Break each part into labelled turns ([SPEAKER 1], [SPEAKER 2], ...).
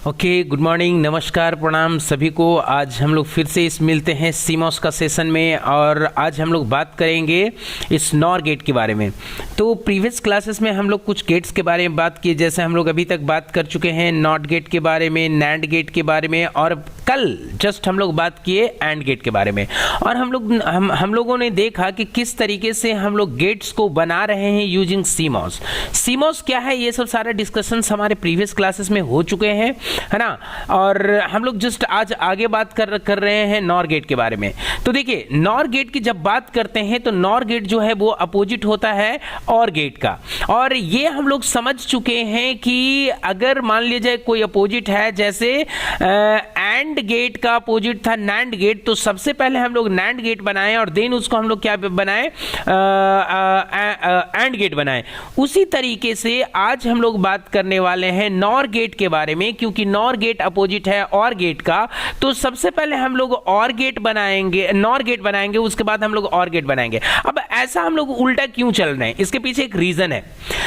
[SPEAKER 1] Okay, good morning, नमस्कार, प्रणाम सभी को। आज हम लोग फिर से इस मिलते हैं सीमॉस का सेशन में और आज हम लोग बात करेंगे इस नॉर गेट के बारे में। तो प्रीवियस क्लासेस में हम लोग कुछ गेट्स के बारे में बात की, जैसे हम लोग अभी तक बात कर चुके हैं नॉट गेट के बारे में, नैंड गेट के बारे में और कल जस्ट हम लोग बात किए एंड गेट के बारे में। और हम लोगों ने देखा कि किस तरीके से हम लोग गेट्स को बना रहे हैं यूजिंग सीमॉस। सीमॉस क्या है, ये सब सारा डिस्कशन हमारे प्रीवियस क्लासेस में हो चुके हैं, है ना। और हम लोग जस्ट आज आगे बात कर रहे हैं नॉर गेट के बारे में। तो देखिए, नॉर गेट की जब बात करते हैं तो नॉर गेट जो है वो अपोजिट होता है और गेट का। और ये हम लोग समझ चुके हैं कि अगर मान लीजिए कोई अपोजिट है, जैसे एंड गेट का अपोजिट था नैंड गेट, तो सबसे पहले हम लोग नैंड गेट बनाए और देन उसको हम लोग क्या बनाए, एंड गेट बनाए। उसी तरीके से आज हम लोग बात करने वाले हैं नॉर गेट के बारे में, क्योंकि नॉर गेट अपोजिट है और गेट का। तो सबसे पहले हम लोग और गेट बनाएंगे, नॉर गेट बनाएंगे, उसके बाद हम लोग और गेट बनाएंगे। अब ऐसा हम लोग उल्टा क्यों चल रहे हैं, इसके पीछे एक रीजन है।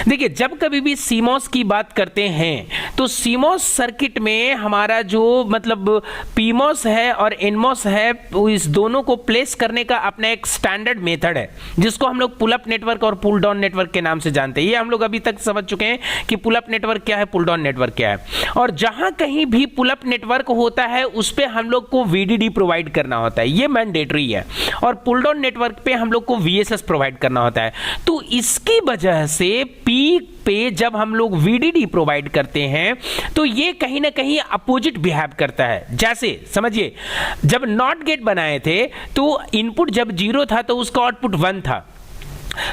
[SPEAKER 1] देखिए, जब कभी भी सीमॉस की बात करते हैं तो सीमॉस सर्किट में हमारा जो मतलब पीमॉस है और एनमॉस है, इस दोनों को प्लेस करने का अपना एक स्टैंडर्ड मेथड है, जिसको हम लोग पुल अप नेटवर्क और पुल डाउन नेटवर्क के नाम से जानते हैं। ये हम लोग अभी तक समझ चुके हैं कि पुल अप नेटवर्क क्या है, पुल डाउन नेटवर्क क्या है। और जहां कहीं भी पुल अप नेटवर्क होता है उस पे हम लोग को वीडीडी प्रोवाइड करना होता है, ये मैंडेटरी है। और पुल डाउन नेटवर्क पे हम लोग को वीएसएस प्रोवाइड करना होता है। तो इसकी वजह से पीक पे जब हम लोग वीडीडी प्रोवाइड करते हैं तो ये कहीं ना कहीं अपोजिट बिहेव करता है। जैसे समझिए, जब नॉट गेट बनाए थे तो इनपुट जब 0 था तो उसका आउटपुट 1 था।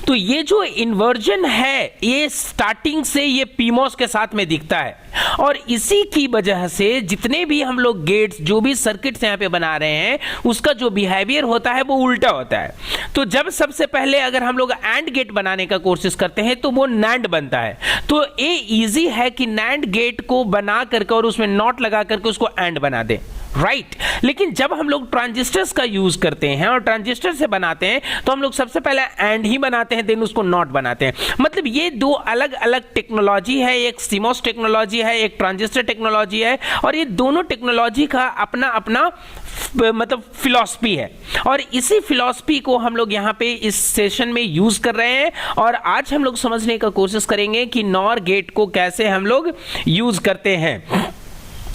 [SPEAKER 1] तो ये जो इन्वर्जन है ये स्टार्टिंग से ये पीमॉस के साथ में दिखता है। और इसी की वजह से जितने भी हम लोग गेट्स, जो भी सर्किट्स यहाँ पे बना रहे हैं, उसका जो बिहेवियर होता है वो उल्टा होता है। तो जब सबसे पहले अगर हम लोग एंड गेट बनाने का कोशिश करते हैं तो वो नैंड बनता है। तो ये इजी है कि नैंड गेट को बना करके और उसमें नॉट लगा करके उसको एंड बना दे, राइट। लेकिन जब हम लोग ट्रांजिस्टर्स का यूज करते हैं और ट्रांजिस्टर से बनाते हैं तो हम लोग सबसे पहले एंड ही बनाते हैं, देन उसको नॉट बनाते हैं। मतलब ये दो अलग अलग टेक्नोलॉजी है, एक सीमॉस टेक्नोलॉजी है, एक ट्रांजिस्टर टेक्नोलॉजी है। और ये दोनों टेक्नोलॉजी का अपना अपना मतलब फिलॉसफी है। और इसी फिलॉसफी को हम लोग यहाँ पे इस सेशन में यूज कर रहे हैं। और आज हम लोग समझने का कोशिश करेंगे कि नॉर गेट को कैसे हम लोग यूज करते हैं।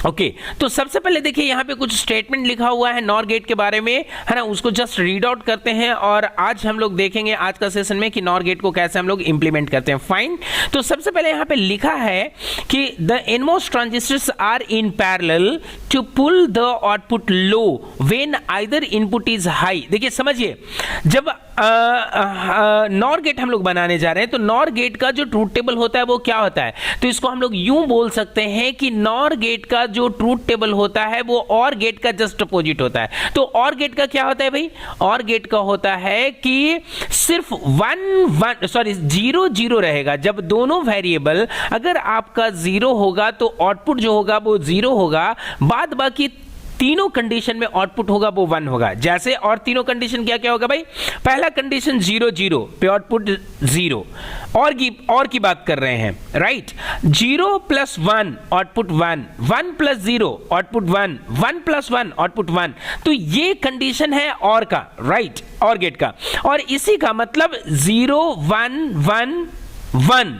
[SPEAKER 1] ओके, तो सबसे पहले देखिए, यहाँ पे कुछ स्टेटमेंट लिखा हुआ है नॉर गेट के बारे में, है ना। उसको जस्ट रीड आउट करते हैं और आज हम लोग देखेंगे आज का सेशन में कि नॉर गेट को कैसे हम लोग इंप्लीमेंट करते हैं। फाइन। तो सबसे पहले यहाँ पे लिखा है कि the NMOS transistors are in parallel to pull the output low when either input is high. देखिए समझिए, जब नॉर गेट हम लोग बनाने जा रहे हैं तो नॉर गेट का जो ट्रूथ टेबल होता है वो क्या होता है, तो इसको हम लोग यूं बोल सकते हैं कि नॉर गेट का जो ट्रूथ टेबल होता है वो और गेट का जस्ट अपोजिट होता है। तो और गेट का क्या होता है भाई, और गेट का होता है कि सिर्फ 0 0 रहेगा। जब दोनों वेरिएबल अगर आपका 0 होगा तो आउटपुट जो होगा वो 0 होगा, बाद बाकी तीनों कंडीशन में आउटपुट होगा वो 1 होगा। जैसे और तीनों कंडीशन क्या क्या होगा भाई, पहला कंडीशन 0 0 पे आउटपुट 0, और की बात कर रहे हैं, राइट। 0 + 1 output 1, 1 + 0 output 1, 1 + 1 output 1। तो ये कंडीशन है और का, राइट, और गेट का। और इसी का मतलब 0 1 1 1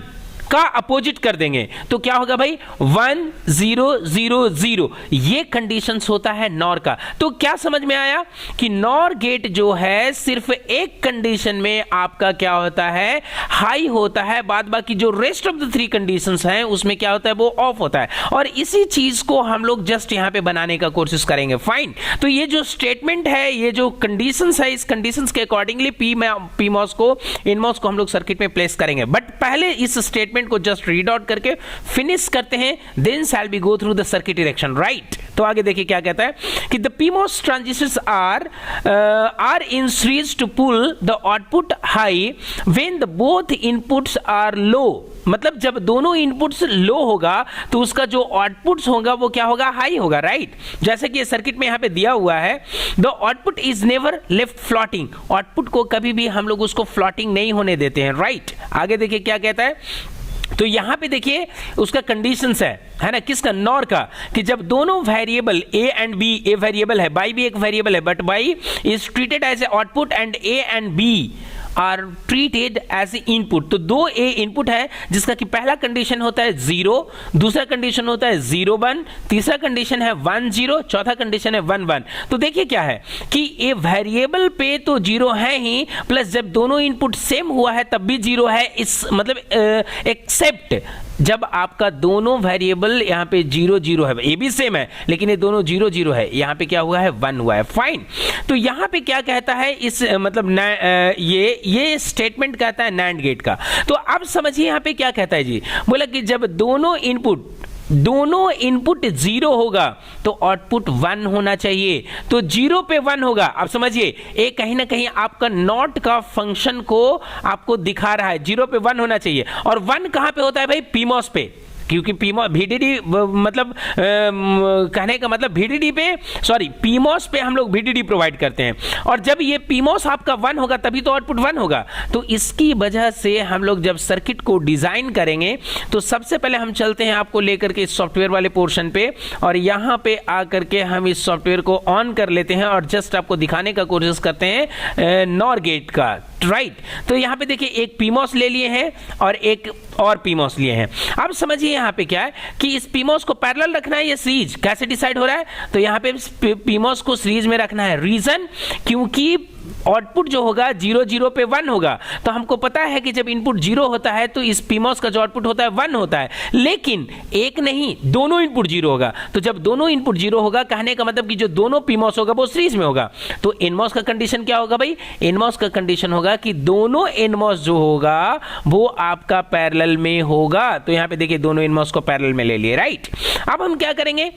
[SPEAKER 1] का अपोजिट कर देंगे तो क्या होगा भाई, 1 0 0 0। ये कंडीशंस होता है नॉर का। तो क्या समझ में आया कि नॉर गेट जो है सिर्फ एक कंडीशन में आपका क्या होता है, हाई होता है, बाद बाकी जो रेस्ट ऑफ द 3 कंडीशंस हैं उसमें क्या होता है, वो ऑफ होता है। और इसी चीज को हम लोग जस्ट यहां पे बनाने का कोशिश करेंगे। फाइन। तो ये जो स्टेटमेंट है, ये जो कंडीशंस है, इस कंडीशंस के अकॉर्डिंगली पीमॉस को, एनमॉस को हम लोग सर्किट में प्लेस करेंगे। बट पहले इस स्टेटमेंट को जस्ट रीड आउट करके फिनिश करते हैं, then shall be go through the circuit erection, right. तो आगे देखिए क्या कहता है कि the PMOS transistors are in series to pull the output high when the both inputs are low. मतलब जब दोनों इनपुट्स लो होगा तो उसका जो आउटपुट्स होगा वो क्या होगा, हाई होगा, राइट। जैसे कि सर्किट में यहां पे दिया हुआ है, the output is never left floating. Output को कभी भी हम लोग उसको फ्लोटिंग नहीं होने देते हैं, राइट। आगे देखिए क्या कहता है, तो यहां पे देखिए उसका कंडीशंस है ना, किसका, नॉर का, कि जब दोनों variable A and B, A variable है, बाई भी एक वेरिएबल है, but Y is treated as a output and A and B are treated as input. तो दो ए इनपुट है जिसका कि पहला कंडीशन होता है 0, दूसरा कंडीशन होता है 0 1, तीसरा कंडीशन है 1 0, चौथा कंडीशन है 1 1। तो देखिए क्या है कि ए वेरिएबल पे तो 0 है ही, प्लस जब दोनों इनपुट सेम हुआ है तब भी 0 है, इस मतलब एक्सेप्ट जब आपका दोनों वेरिएबल यहाँ पे 0 0 है, ये भी सेम है लेकिन ये दोनों 0 0 है, यहाँ पे क्या हुआ है 1 हुआ है, फाइन। तो यहाँ पे क्या कहता है इस मतलब ये स्टेटमेंट कहता है नैंड गेट का। तो अब समझिए यहाँ पे क्या कहता है जी, बोला कि जब दोनों इनपुट 0 होगा तो आउटपुट 1 होना चाहिए, तो 0 पे 1 होगा। अब समझिए ये कहीं ना कहीं आपका नॉट का फंक्शन को आपको दिखा रहा है, 0 पे 1 होना चाहिए, और 1 कहां पे होता है भाई, पीमॉस पे, क्योंकि VDD मतलब कहने का मतलब VDD पे, सॉरी पीमॉस पे हम लोग VDD प्रोवाइड करते हैं, और जब ये पीमॉस आपका 1 होगा तभी तो आउटपुट 1 होगा। तो इसकी वजह से हम लोग जब सर्किट को डिजाइन करेंगे तो सबसे पहले हम चलते हैं आपको लेकर के इस सॉफ्टवेयर वाले पोर्शन पे, और यहां पे आकर के हम इस सॉफ्टवेयर को ऑन कर लेते हैं और जस्ट आपको दिखाने का कोशिश करते हैं नॉर गेट का, राइट। तो यहां पे देखिए एक पीमॉस ले लिए हैं और एक और पीमॉस लिए हैं। अब समझिए यहां पे क्या है कि इस पीमॉस को पैरेलल रखना है या सीरीज, कैसे डिसाइड हो रहा है, तो यहां पे पीमॉस को सीरीज में रखना है, रीजन क्योंकि आउटपुट जो होगा 0 0 पे 1 होगा, तो हमको पता है कि जब इनपुट 0 होता है तो इस पीमॉस का जो आउटपुट होता है 1 होता है, लेकिन एक नहीं दोनों इनपुट 0 होगा। तो जब दोनों इनपुट 0 होगा कहने का मतलब कि जो दोनों पीमॉस होगा वो सीरीज में होगा। तो एनमॉस का कंडीशन क्या होगा भाई, एनमॉस का कंडीशन होगा कि दोनों एनमॉस जो होगा वो आपका पैरेलल में होगा। तो यहां पे देखिए दोनों एनमॉस को पैरेलल में ले लिए, राइट। अब हम क्या करेंगे,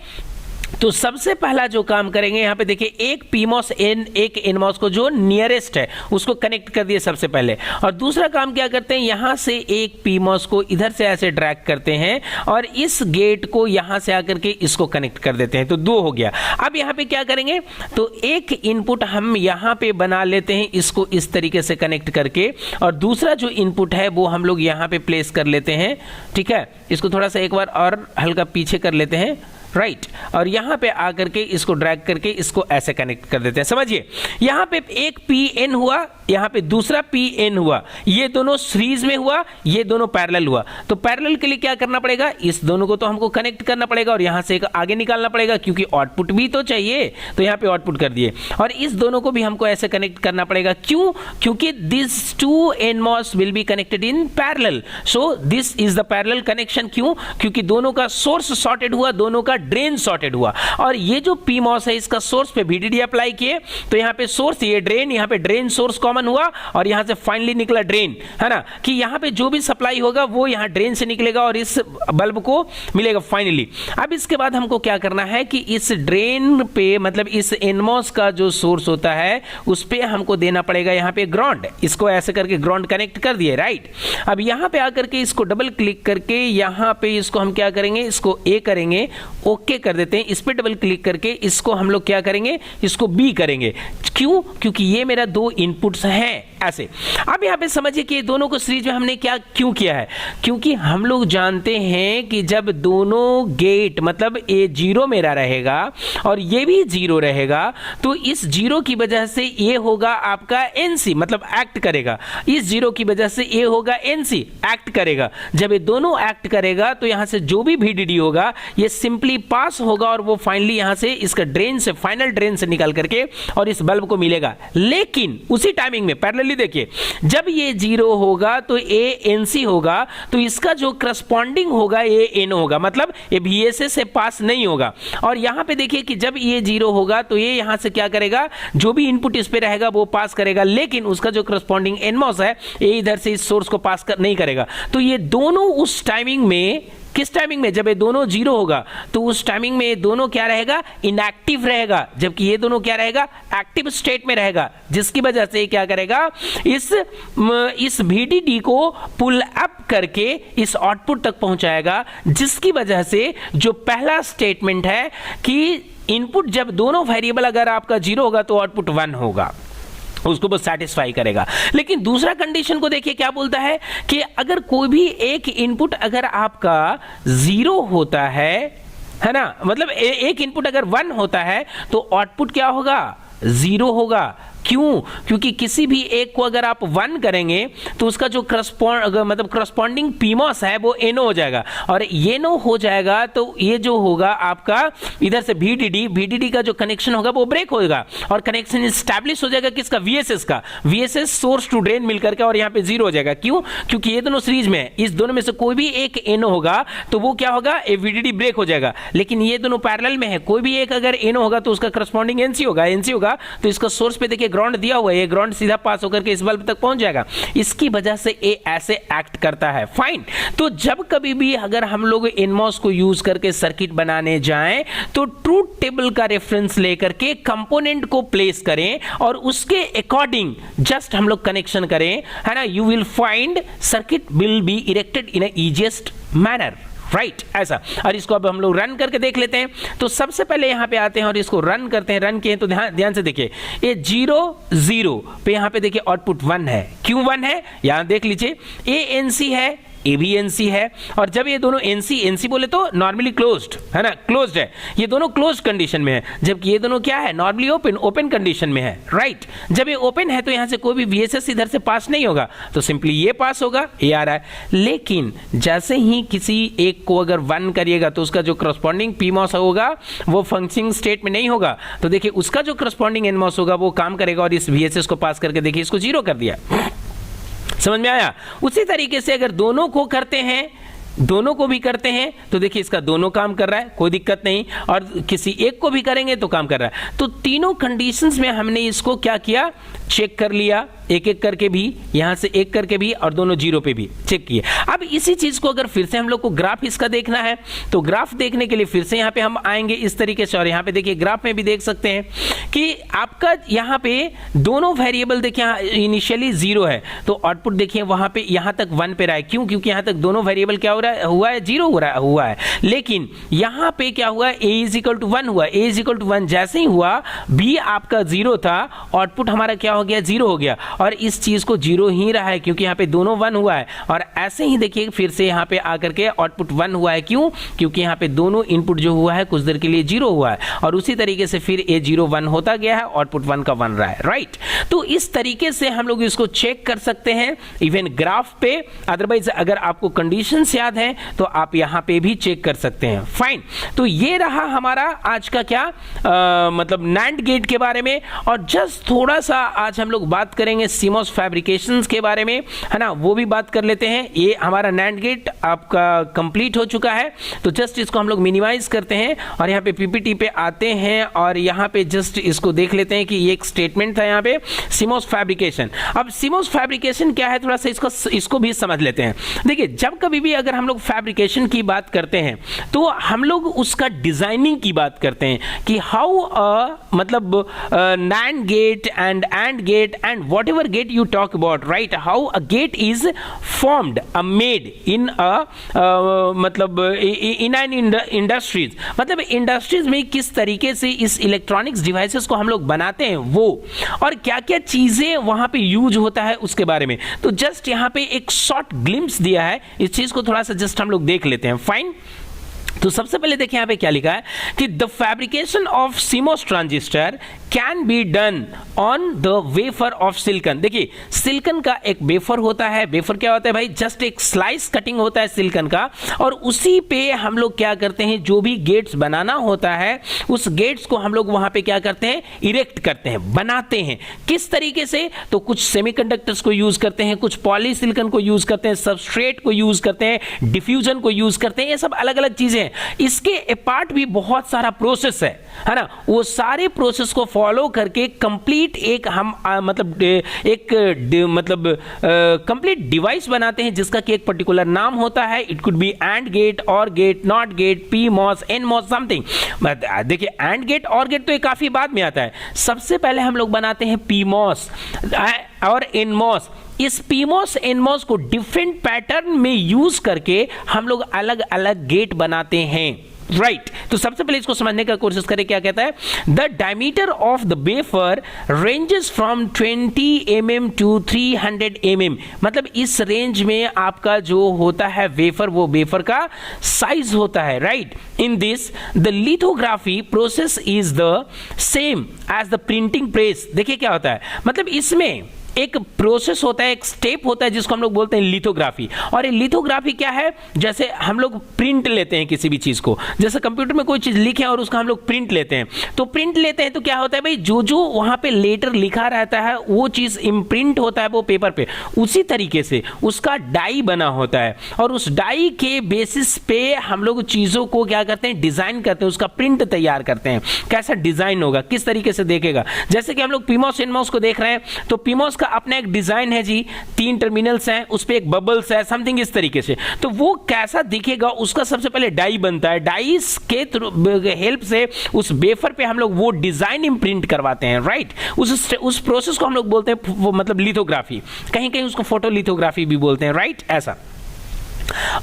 [SPEAKER 1] तो सबसे पहला जो काम करेंगे यहां पे देखिए एक पीमॉस एक एनमॉस को जो नियरेस्ट है उसको कनेक्ट कर दिए सबसे पहले, और दूसरा काम क्या करते हैं, यहां से एक पीमॉस को इधर से ऐसे ड्रैग करते हैं और इस गेट को यहां से आकर के इसको कनेक्ट कर देते हैं, तो 2 हो गया। अब यहां पे क्या करेंगे, तो एक इनपुट हम यहां पे बना लेते हैं इसको इस तरीके से कनेक्ट करके, और दूसरा जो इनपुट है वो हम लोग यहां पे प्लेस कर लेते हैं, ठीक है। इसको थोड़ा सा एक बार और हल्का पीछे कर लेते हैं, राइट, और यहां पे आकर के इसको ड्रैग करके इसको ऐसे कनेक्ट कर देते हैं। समझिए यहां पे एक PN हुआ, यहां पे दूसरा PN हुआ, ये दोनों सीरीज में हुआ, ये दोनों पैरेलल हुआ। तो पैरेलल के लिए क्या करना पड़ेगा, इस दोनों को तो हमको कनेक्ट करना पड़ेगा और यहां से एक आगे निकालना पड़ेगा क्योंकि आउटपुट भी तो चाहिए, तो यहां पे आउटपुट कर दिए, और इस दोनों को भी हमको ऐसे कनेक्ट करना पड़ेगा। क्यों, क्योंकि this 2 NMOS will be connected in parallel, so this is the parallel connection. क्यों, क्योंकि दोनों का सोर्स सॉर्टेड हुआ, दोनों का ड्रेन सॉर्टेड हुआ, और ये जो पीमॉस है इसका सोर्स पे VDD अप्लाई किए, तो यहां पे सोर्स, ये ड्रेन, यहां पे ड्रेन सोर्स कॉमन हुआ और यहां से फाइनली निकला ड्रेन, है ना, कि यहां पे जो भी सप्लाई होगा वो यहां ड्रेन से निकलेगा और इस बल्ब को मिलेगा फाइनली। अब इसके बाद हमको क्या करना है कि इस ड्रेन पे मतलब इस एनमॉस का जो सोर्स होता है उस पे हमको देना पड़ेगा यहां पे ग्राउंड, इसको ऐसे करके ग्राउंड कनेक्ट कर दिए, राइट। अब यहां पे आकर के इसको डबल क्लिक करके यहां पे इसको हम क्या करेंगे, इसको A करेंगे, ओके कर देते हैं, इस पे डबल क्लिक करके इसको हम लोग क्या करेंगे, इसको B करेंगे। क्यों, क्योंकि ये मेरा 2 इनपुट्स हैं ऐसे। अब यहां पे समझिए कि दोनों को सीरीज में हमने क्या क्यों किया है, क्योंकि हम लोग जानते हैं कि जब दोनों गेट मतलब ये 0 मेरा रहेगा और ये भी 0 रहेगा, तो इस 0 की वजह से ये होगा आपका NC मतलब एक्ट करेगा, इस 0 की वजह से ये होगा NC एक्ट करेगा। जब ये दोनों एक्ट करेगा तो यहां से जो भी VDD होगा ये सिंपली पास होगा और वो फाइनली यहां से इसका ड्रेन से, फाइनल ड्रेन से निकल करके और इस बल्ब को मिलेगा। लेकिन उसी टाइमिंग में पैरेलली देखिए, जब ये 0 होगा तो ये NC होगा, तो इसका जो करस्पॉन्डिंग होगा ये N होगा, मतलब ये VSS से पास नहीं होगा। और यहां पे देखिए कि जब ये 0 होगा तो ये यहां से क्या करेगा, जो भी इनपुट इस पे रहेगा वो पास करेगा, लेकिन उसका जो करस्पॉन्डिंग NMOS है ये इधर से इस सोर्स को पास नहीं करेगा। तो ये दोनों उस टाइमिंग में, किस टाइमिंग में, जब ये दोनों 0 होगा तो उस टाइमिंग में ये दोनों क्या रहेगा, इनएक्टिव रहेगा, जबकि ये दोनों क्या रहेगा, एक्टिव स्टेट में रहेगा, जिसकी वजह से क्या करेगा, इस VDD को पुल अप करके इस आउटपुट तक पहुंचाएगा, जिसकी वजह से जो पहला स्टेटमेंट है कि इनपुट जब दोनों वेरिएबल अगर आपका 0 होगा तो आउटपुट 1 होगा। उसको वो सेटिस्फाई करेगा। लेकिन दूसरा कंडीशन को देखिए क्या बोलता है कि अगर कोई भी एक इनपुट अगर आपका 0 होता है ना, मतलब एक इनपुट अगर 1 होता है तो आउटपुट क्या होगा, 0 होगा। क्यों? क्योंकि किसी भी एक को अगर आप 1 करेंगे तो उसका जो करस्पॉन्डिंग पीमॉस है वो एनो हो जाएगा, और ये नो हो जाएगा तो ये जो होगा आपका इधर से VDD का जो कनेक्शन होगा वो ब्रेक होगा और कनेक्शन स्टैब्लिश हो जाएगा किसका, VSS का। VSS सोर्स टू ड्रेन मिलकर के और यहाँ पे 0 हो जाएगा। क्यों? क्योंकि ये दोनों सीरीज में है, इस दोनों में से कोई भी एक एनो होगा तो वो क्या होगा, VDD ब्रेक हो जाएगा। लेकिन ये दोनों पैरेलल में है, कोई भी एक अगर एनो होगा तो उसका करस्पॉन्डिंग NC होगा तो इसका सोर्स पे देखिए ग्राउंड दिया हुआ है, ये ग्राउंड सीधा पास होकर के इस बल्ब तक पहुंच जाएगा। इसकी वजह से ये ऐसे एक्ट करता है। फाइन। तो जब कभी भी अगर हम लोग NMOS को यूज करके सर्किट बनाने जाएं तो ट्रूथ टेबल का रेफरेंस लेकर के कंपोनेंट को प्लेस करें और उसके अकॉर्डिंग जस्ट हम लोग कनेक्शन करें, है ना। You will find circuit will be erected in easiest manner, right ऐसा। और इसको अब हम लोग रन करके देख लेते हैं। तो सबसे पहले यहां पे आते हैं और इसको रन करते हैं। रन किए तो ध्यान से देखिए, ये 0 0 पे यहां पे देखिए आउटपुट 1 है। क्यों 1 है? यहां देख लीजिए, ANC है, ए भी NC है, और जब ये दोनों NC बोले तो नॉर्मली क्लोज्ड है ना, क्लोज्ड है, ये दोनों क्लोज कंडीशन में है, जबकि ये दोनों क्या है, नॉर्मली ओपन कंडीशन में है, राइट। जब ये ओपन है तो यहां से कोई भी VSS इधर से पास नहीं होगा, तो सिंपली ये पास होगा, ये आ रहा है। लेकिन जैसे ही किसी एक को अगर 1 करिएगा तो उसका जो करस्पॉन्डिंग PMOS होगा वो फंक्शनिंग स्टेट में नहीं होगा, तो देखिए उसका जो करस्पॉन्डिंग NMOS होगा वो काम करेगा और इस VSS को पास करके देखिए इसको 0 कर दिया। समझ में आया? उसी तरीके से अगर दोनों को करते हैं, दोनों को भी करते हैं तो देखिए इसका दोनों काम कर रहा है, कोई दिक्कत नहीं, और किसी एक को भी करेंगे तो काम कर रहा है। तो तीनों कंडीशंस में हमने इसको क्या किया, चेक कर लिया, एक एक करके भी, यहां से एक करके भी, और दोनों 0 पे भी चेक किए। अब इसी चीज को अगर फिर से हम लोग को ग्राफ इसका देखना है तो ग्राफ देखने के लिए फिर से यहां पे हम आएंगे इस तरीके से, और यहां पे देखिए ग्राफ में भी देख सकते हैं कि आपका यहां पे दोनों वेरिएबल देखिए इनिशियली 0 है तो आउटपुट देखिए वहां पे यहां तक 1 पे रहा है। क्यों? क्योंकि यहां तक दोनों वेरिएबल क्या हुआ है 0 हुआ है। लेकिन यहां पे क्या हुआ, A = 1 हुआ, A = 1 जैसे ही हुआ, B आपका 0 था, आउटपुट हमारा क्या हो गया, 0 हो गया, और इस चीज को 0 ही रहा है क्योंकि यहां पे दोनों 1 हुआ है। और ऐसे ही देखिए फिर से यहां पे आकर के आउटपुट 1 हुआ है। क्यों? क्योंकि यहां पे दोनों इनपुट जो हुआ है कुछ देर के लिए 0 हुआ है, और उसी तरीके से फिर A 0 1 होता गया है, आउटपुट 1 का 1 रहा है, राइट। तो इस तरीके से हम लोग इसको चेक कर सकते हैं इवन ग्राफ पे। अदरवाइज अगर आपको कंडीशंस याद है तो आप यहां पे भी चेक कर सकते हैं। फाइन। तो ये रहा हमारा आज का क्या मतलब NAND गेट के बारे में, और जस्ट थोड़ा सा आज हम लोग बात करेंगे CMOS फैब्रिकेशंस के बारे में, है ना, वो भी बात कर लेते हैं। ये हमारा NAND गेट आपका कंप्लीट हो चुका है, तो जस्ट इसको हम लोग मिनिमाइज करते हैं और यहाँ पे PPT पे आते हैं और यहाँ पे जस्ट इसको देख लेते हैं कि ये एक स्टेटमेंट था यहाँ पे CMOS फैब्रिकेशन। अब CMOS फैब्रिकेशन क्या है, थोड़ा सा इसको भी समझ लेते हैं। देखिए जब कभी भी अगर हम लोग फैब्रिकेशन की बात करते हैं तो हम लोग उसका डिजाइनिंग की बात करते हैं कि हाउ मतलब NAND gate and AND gate and whatever gate you talk about, right? How a gate is formed, made in मतलब in an industries, मतलब इंडस्ट्रीज में किस तरीके से इस इलेक्ट्रॉनिक्स डिवाइसेस को हम लोग बनाते हैं वो, और क्या क्या चीजें वहां पे यूज होता है उसके बारे में। तो जस्ट यहां पे एक शॉर्ट ग्लिम्स दिया है, इस चीज को थोड़ा सा जस्ट हम लोग देख लेते हैं। फाइन। तो सबसे पहले देखिए यहां पे क्या लिखा है कि the fabrication of CMOS transistor can be done on the wafer of silicon. देखिए सिलिकॉन का एक वेफर होता है, वेफर क्या होता है भाई, जस्ट एक स्लाइस कटिंग होता है सिलिकॉन का, और उसी पे हम लोग क्या करते हैं, जो भी गेट्स बनाना होता है उस गेट्स को हम लोग वहां पे क्या करते हैं, इरेक्ट करते हैं, बनाते हैं। किस तरीके से, तो कुछ सेमीकंडक्टर्स को यूज करते हैं, कुछ पॉलीसिलिकॉन को यूज करते हैं, सबस्ट्रेट को यूज करते हैं, डिफ्यूजन को यूज करते हैं, ये सब अलग अलग चीजें हैं। इसके अपार्ट भी बहुत सारा प्रोसेस है ना, वो सारे प्रोसेस को फॉलो करके कंप्लीट एक हम मतलब कंप्लीट डिवाइस बनाते हैं जिसका कि एक पर्टिकुलर नाम होता है। It could be AND gate, OR gate, NOT gate, PMOS, NMOS something. देखिए AND गेट, OR गेट तो ये काफी बाद में आता है, सबसे पहले हम लोग बनाते हैं PMOS और NMOS। इस PMOS NMOS को डिफरेंट पैटर्न में यूज करके हम लोग अलग अलग गेट बनाते हैं, राइट तो सबसे पहले इसको समझने का कोशिश करें, क्या कहता है, the diameter of the wafer ranges from 20 mm to 300 mm, मतलब इस रेंज में आपका जो होता है वेफर, वो वेफर का साइज होता है, right. In this the lithography process is the same as the printing press. देखिए क्या होता है, मतलब इसमें एक प्रोसेस होता है, एक स्टेप होता है जिसको हम लोग बोलते हैं लिथोग्राफी। और ये लिथोग्राफी क्या है, जैसे हम लोग प्रिंट लेते हैं किसी भी चीज को, जैसे कंप्यूटर में कोई चीज लिखे और उसका हम लोग प्रिंट लेते हैं, तो प्रिंट लेते हैं तो क्या होता है भाई, जो जो वहां पे लेटर लिखा रहता है वो चीज इम्प्रिंट होता है वो पेपर पे, उसी तरीके से उसका डाई बना होता है, और उस डाई के बेसिस पे हम लोग चीजों को क्या करते हैं, डिजाइन करते हैं, उसका प्रिंट तैयार करते हैं, कैसा डिजाइन होगा, किस तरीके से देखेगा। जैसे कि हम लोग पीमॉस इनमॉस को देख रहे हैं, तो पीमॉस अपना एक डिजाइन है जी, 3 टर्मिनल्स हैं, उस पे एक बबल्स है, समथिंग इस तरीके से, तो वो कैसा दिखेगा उसका सबसे पहले डाई बनता है, डाई के हेल्प से उस वेफर पे हम लोग वो डिजाइन इम्प्रिंट करवाते हैं, राइट। उस प्रोसेस को हम लोग बोलते हैं वो मतलब लिथोग्राफी, कहीं कहीं उसको फोटो लिथोग्राफी भी बोलते हैं, राइट। ऐसा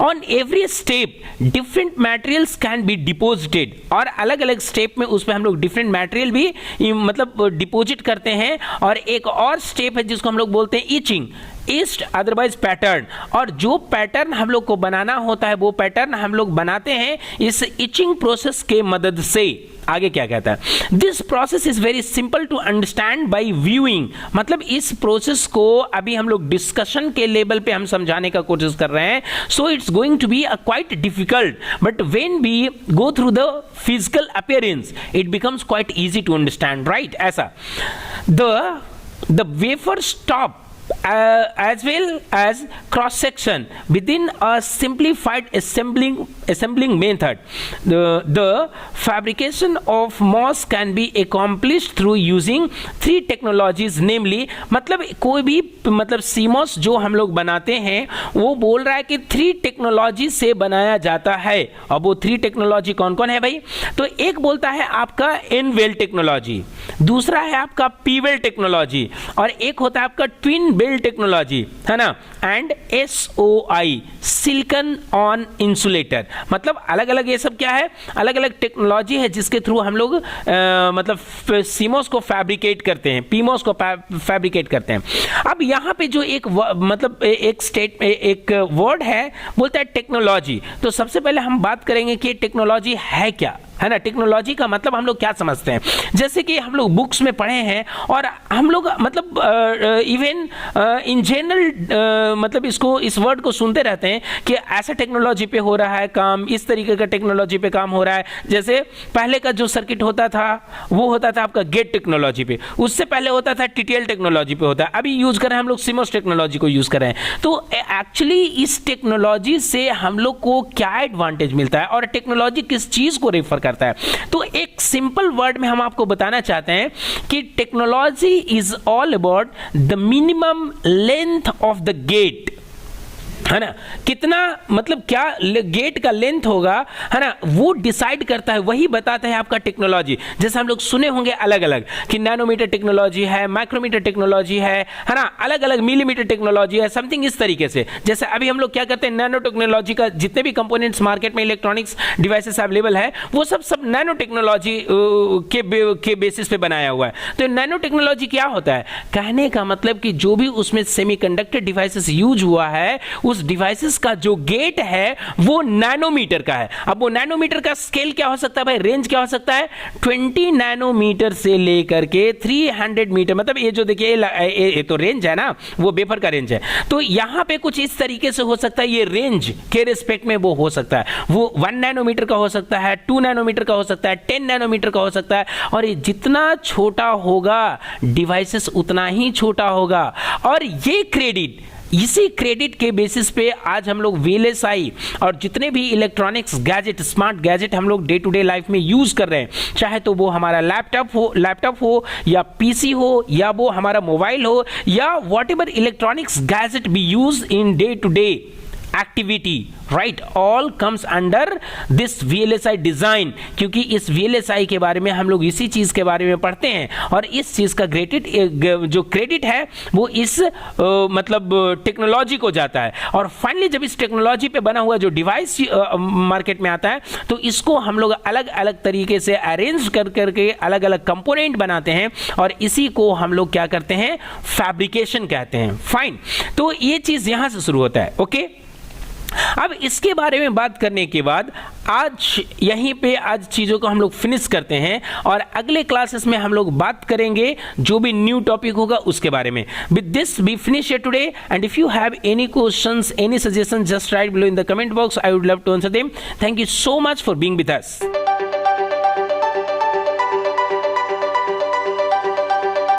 [SPEAKER 1] On every step different materials can be deposited, और अलग अलग स्टेप में उस पर हम लोग डिफरेंट मटेरियल भी मतलब डिपॉजिट करते हैं। और एक और स्टेप है जिसको हम लोग बोलते हैं इचिंग, ईस्ट अदरवाइज पैटर्न, और जो पैटर्न हम लोग को बनाना होता है वो पैटर्न हम लोग बनाते हैं इस इचिंग प्रोसेस के मदद से। आगे क्या कहता है, this process is very simple to understand by viewing, मतलब इस प्रोसेस को अभी हम लोग डिस्कशन के लेवल पे हम समझाने का कोशिश कर रहे हैं, so it's going to be quite difficult, but when we go through the physical appearance it becomes quite easy to understand, right. ऐसा the wafer stop as well as cross section within a simplified assembling method. The fabrication of MOS can be accomplished through using 3 technologies, namely मतलब कोई भी मतलब CMOS जो हम लोग बनाते हैं वो बोल रहा है कि 3 टेक्नोलॉजी से बनाया जाता है। अब वो 3 टेक्नोलॉजी कौन कौन है भाई, तो एक बोलता है आपका एन वेल टेक्नोलॉजी, दूसरा है आपका पी वेल टेक्नोलॉजी, और एक होता है आपका ट्विन बेल टेक्नोलॉजी, है ना, and SOI silicon on insulator. मतलब अलग अलग ये सब क्या है, अलग अलग टेक्नोलॉजी है जिसके थ्रू हम लोग मतलब सीमोस को फैब्रिकेट करते हैं, पीमोस को फैब्रिकेट करते हैं। अब यहाँ पे जो एक मतलब एक वर्ड है बोलता है टेक्नोलॉजी, तो सबसे पहले हम बात करेंगे कि टेक्नोलॉजी है क्या, है ना। टेक्नोलॉजी का मतलब हम लोग क्या समझते हैं, जैसे कि हम लोग बुक्स में पढ़े हैं और हम लोग मतलब इवन इन जनरल मतलब इस वर्ड को सुनते रहते हैं कि ऐसा टेक्नोलॉजी पे हो रहा है काम, इस तरीके का टेक्नोलॉजी पे काम हो रहा है। जैसे पहले का जो सर्किट होता था वो होता था आपका गेट टेक्नोलॉजी पे, उससे पहले होता था TTL टेक्नोलॉजी पे होता है, अभी यूज कर रहे हैं हम लोग सीमोस टेक्नोलॉजी को यूज कर रहे हैं। तो एक्चुअली इस टेक्नोलॉजी से हम लोग को क्या एडवांटेज मिलता है और टेक्नोलॉजी किस चीज को रेफर करता है, तो एक सिंपल वर्ड में हम आपको बताना चाहते हैं कि technology is all about the minimum length of the gate, है ना, कितना मतलब क्या गेट का लेंथ होगा, है ना, वो डिसाइड करता है, वही बताता है आपका टेक्नोलॉजी। जैसे हम लोग सुने होंगे अलग अलग कि नैनोमीटर टेक्नोलॉजी है, माइक्रोमीटर टेक्नोलॉजी है ना, अलग अलग मिलीमीटर टेक्नोलॉजी है, समथिंग इस तरीके से। जैसे अभी हम लोग क्या करते हैं, नैनो टेक्नोलॉजी का जितने भी कंपोनेंट्स मार्केट में इलेक्ट्रॉनिक्स डिवाइसेस अवेलेबल है वो सब नैनो टेक्नोलॉजी के बेसिस पे बनाया हुआ है। तो नैनो टेक्नोलॉजी क्या होता है, कहने का मतलब कि जो भी उसमें सेमीकंडक्टर डिवाइसेस यूज हुआ है उस डिवाइसेस का जो गेट है वो नैनोमीटर का है। अब वो नैनोमीटर का स्केल क्या हो सकता है भाई, रेंज क्या हो सकता है, 20 नैनोमीटर से लेकर के 300 मीटर, मतलब ये जो देखिए ये तो रेंज है ना, वो वेफर का रेंज है। तो यहां पे कुछ इस तरीके से हो सकता है, ये रेंज के रिस्पेक्ट में वो हो सकता है, वो 1 नैनोमीटर का हो सकता है, 2 नैनोमीटर का हो सकता है, 10 नैनोमीटर का हो सकता है, और ये जितना छोटा होगा डिवाइसेस उतना ही छोटा होगा। और ये क्रेडिट, इसी क्रेडिट के बेसिस पे आज हम लोग VLSI और जितने भी इलेक्ट्रॉनिक्स गैजेट, स्मार्ट गैजेट हम लोग डे टू डे लाइफ में यूज कर रहे हैं, चाहे तो वो हमारा लैपटॉप हो या PC हो या वो हमारा मोबाइल हो या whatever electronics gadget be use in day to day activity right, all comes under this VLSI design, क्योंकि इस VLSI के बारे में हम लोग इसी चीज के बारे में पढ़ते हैं और इस चीज का जो क्रेडिट है वो इस मतलब टेक्नोलॉजी को जाता है। और फाइनली जब इस टेक्नोलॉजी पे बना हुआ जो डिवाइस मार्केट में आता है तो इसको हम लोग अलग अलग तरीके से अरेंज कर करके अलग अलग कंपोनेंट बनाते हैं और इसी को हम लोग क्या करते हैं, फैब्रिकेशन कहते हैं। फाइन, तो ये चीज यहां से शुरू होता है। ओके, अब इसके बारे में बात करने के बाद आज यहीं पे आज चीज़ों को हम लोग फिनिश करते हैं और अगले क्लासेस में हम लोग बात करेंगे जो भी न्यू टॉपिक होगा उसके बारे में। With this we finish it today and if you have any questions, any suggestion, just write below in the comment box, I would love to answer them. Thank you so much for being with us.